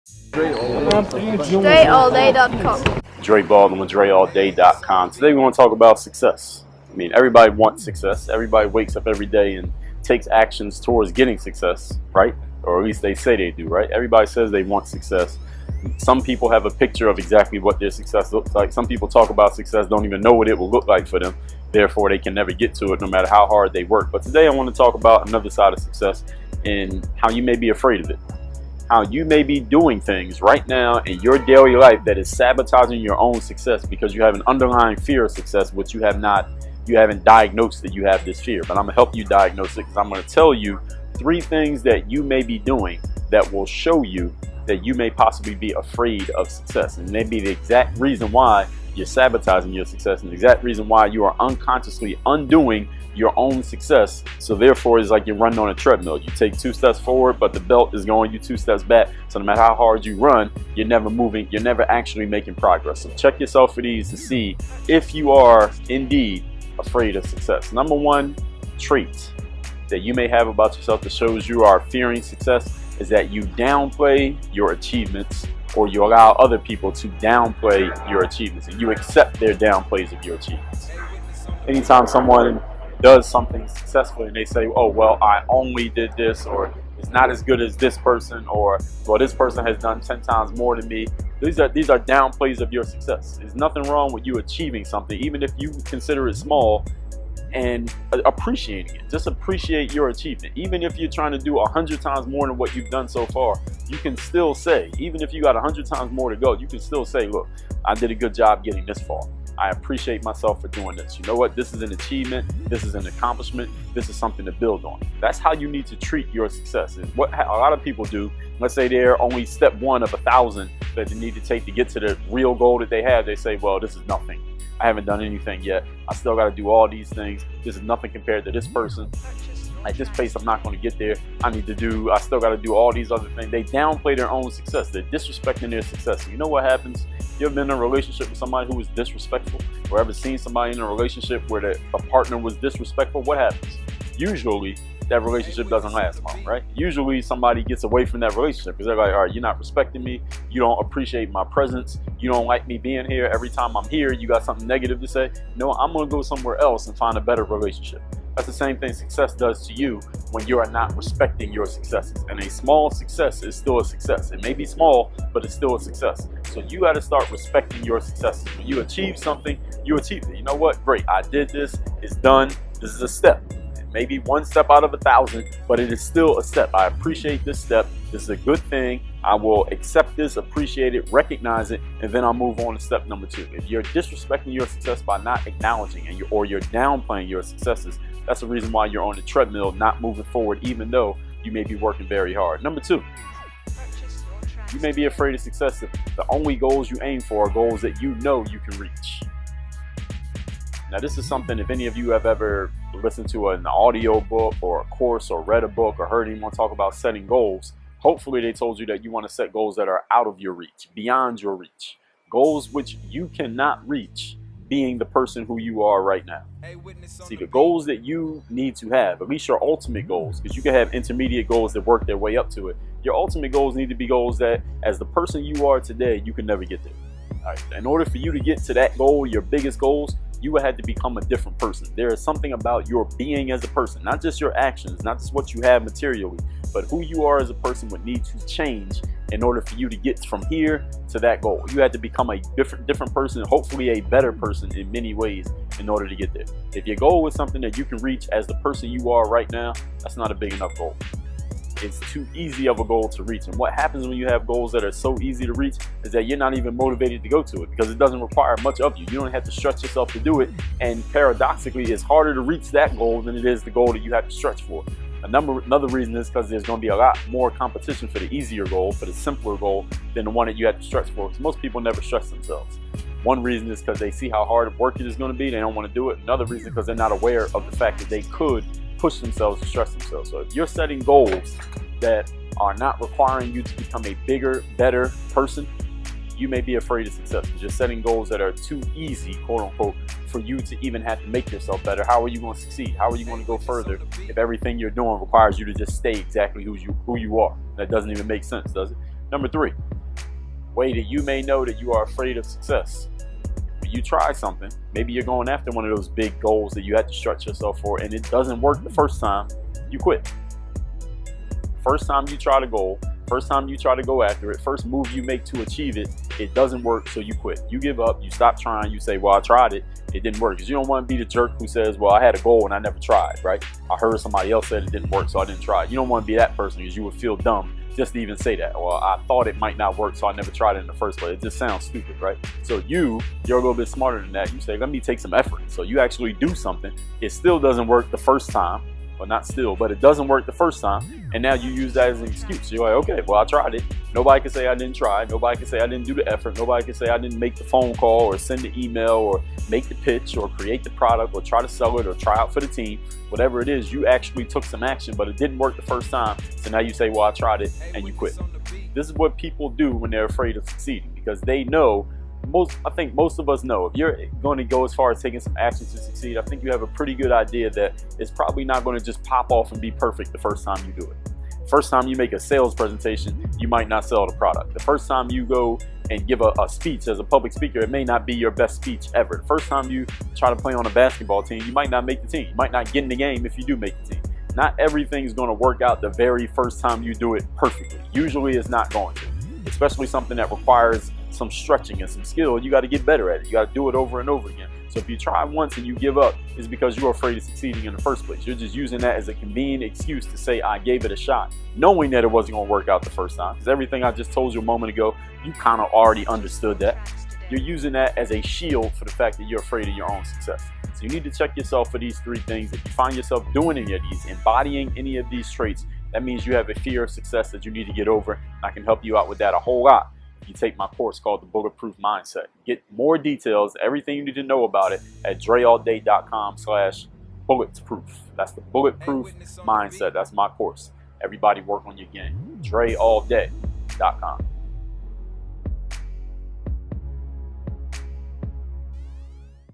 DreAllDay.com. Dre Baldwin with DreAllDay.com. Today we want to talk about success. I mean, everybody wants success. Everybody wakes up every day and takes actions towards getting success, right? Or at least they say they do, right? Everybody says they want success. Some people have a picture of exactly what their success looks like. Some people talk about success, don't even know what it will look like for them. Therefore, they can never get to it no matter how hard they work. But today I want to talk about another side of success and how you may be afraid of it. How you may be doing things right now in your daily life that is sabotaging your own success because you have an underlying fear of success, which you haven't diagnosed that you have this fear. But I'm gonna help you diagnose it because I'm gonna tell you 3 things that you may be doing that will show you that you may possibly be afraid of success, and maybe the exact reason why you're sabotaging your success and the exact reason why you are unconsciously undoing your own success. So therefore, it's like you're running on a treadmill. You take 2 steps forward, but the belt is going you 2 steps back. So no matter how hard you run, you're never moving, you're never actually making progress. So check yourself for these to see if you are indeed afraid of success. Number 1 trait that you may have about yourself that shows you are fearing success is that you downplay your achievements, or you allow other people to downplay your achievements and you accept their downplays of your achievements. Anytime someone does something successfully and they say, oh, well, I only did this, or it's not as good as this person, or well, this person has done 10 times more than me. These are downplays of your success. There's nothing wrong with you achieving something, even if you consider it small, and appreciating it. Just appreciate your achievement. Even if you're trying to do 100 times more than what you've done so far, you can still say, even if you got 100 times more to go, you can still say, look, I did a good job getting this far. I appreciate myself for doing this. You know what? This is an achievement. This is an accomplishment. This is something to build on. That's how you need to treat your success. And what a lot of people do, let's say they're only step 1 of 1,000 that they need to take to get to the real goal that they have. They say, well, this is nothing. I haven't done anything yet. I still got to do all these things. This is nothing compared to this person. At this pace, I'm not going to get there. I still got to do all these other things. They downplay their own success. They're disrespecting their success. And you know what happens? You ever been in a relationship with somebody who was disrespectful? Or ever seen somebody in a relationship where a partner was disrespectful? What happens? Usually, that relationship doesn't last long, right? Usually somebody gets away from that relationship because they're like, all right, you're not respecting me. You don't appreciate my presence. You don't like me being here. Every time I'm here, you got something negative to say. No, I'm going to go somewhere else and find a better relationship. That's the same thing success does to you when you are not respecting your successes. And a small success is still a success. It may be small, but it's still a success. So you got to start respecting your successes. When you achieve something, you achieve it. You know what? Great. I did this. It's done. This is a step. Maybe 1 step out of 1,000, but it is still a step. I appreciate this step. This is a good thing. I will accept this, appreciate it, recognize it, and then I'll move on to step number 2. If you're disrespecting your success by not acknowledging or you're downplaying your successes, that's the reason why you're on the treadmill, not moving forward, even though you may be working very hard. Number 2, you may be afraid of success if the only goals you aim for are goals that you know you can reach. Now, this is something, if any of you have ever listened to an audio book or a course or read a book or heard anyone talk about setting goals, hopefully they told you that you want to set goals that are out of your reach, beyond your reach. Goals which you cannot reach being the person who you are right now. See, the goals that you need to have, at least your ultimate goals, because you can have intermediate goals that work their way up to it. Your ultimate goals need to be goals that, as the person you are today, you can never get there. All right. In order for you to get to that goal, your biggest goals, you would have to become a different person. There is something about your being as a person, not just your actions, not just what you have materially, but who you are as a person would need to change in order for you to get from here to that goal. You had to become a different person, hopefully a better person in many ways in order to get there. If your goal is something that you can reach as the person you are right now, that's not a big enough goal. It's too easy of a goal to reach. And what happens when you have goals that are so easy to reach is that you're not even motivated to go to it because it doesn't require much of you. You don't have to stretch yourself to do it. And paradoxically, it's harder to reach that goal than it is the goal that you have to stretch for. Another reason is because there's going to be a lot more competition for the easier goal, for the simpler goal, than the one that you have to stretch for. Because most people never stretch themselves. One reason is because they see how hard work it is going to be. They don't want to do it. Another reason is because they're not aware of the fact that they could push themselves to stress themselves. So if you're setting goals that are not requiring you to become a bigger, better person, you may be afraid of success. You're setting goals that are too easy, quote unquote, for you to even have to make yourself better. How are you going to succeed? How are you going to go further if everything you're doing requires you to just stay exactly who you are? That doesn't even make sense, does it? Number 3, way that you may know that you are afraid of success. When you try something, maybe you're going after one of those big goals that you had to stretch yourself for, and it doesn't work the first time, you quit. First time you try the goal, first time you try to go after it, first move you make to achieve it, it doesn't work, so you quit. You give up, you stop trying, you say, well, I tried it, it didn't work. Because you don't want to be the jerk who says, well, I had a goal and I never tried, right? I heard somebody else said it didn't work, so I didn't try it. You don't want to be that person because you would feel dumb just to even say that. Well, I thought it might not work, so I never tried it in the first place. It just sounds stupid, right? So you're a little bit smarter than that. You say, let me take some effort. So you actually do something. It still doesn't work the first time. Well, not still, but it doesn't work the first time, and now you use that as an excuse. You're like, okay, well, I tried it. Nobody can say I didn't try. Nobody can say I didn't do the effort. Nobody can say I didn't make the phone call or send the email or make the pitch or create the product or try to sell it or try out for the team. Whatever it is, you actually took some action, but it didn't work the first time, so now you say, well, I tried it, and you quit. This is what people do when they're afraid of succeeding, because they know, I think most of us know, if you're going to go as far as taking some action to succeed, I think you have a pretty good idea that it's probably not going to just pop off and be perfect the first time you do it. First time you make a sales presentation, you might not sell the product. The first time you go and give a speech as a public speaker, it may not be your best speech ever. The first time you try to play on a basketball team, you might not make the team. You might not get in the game if you do make the team. Not everything is going to work out the very first time you do it perfectly. Usually it's not going to, especially something that requires some stretching and some skill. You got to get better at it. You got to do it over and over again. So if you try once and you give up, it's because you're afraid of succeeding in the first place. You're just using that as a convenient excuse to say, I gave it a shot, knowing that it wasn't going to work out the first time. Because everything I just told you a moment ago, you kind of already understood that. You're using that as a shield for the fact that you're afraid of your own success. So you need to check yourself for these three things. If you find yourself doing any of these, embodying any of these traits, that means you have a fear of success that you need to get over. And I can help you out with that a whole lot. You take my course called the Bulletproof Mindset. Get more details, everything you need to know about it at dreallday.com/bulletproof. That's the Bulletproof Mindset. That's my course. Everybody work on your game. dreallday.com.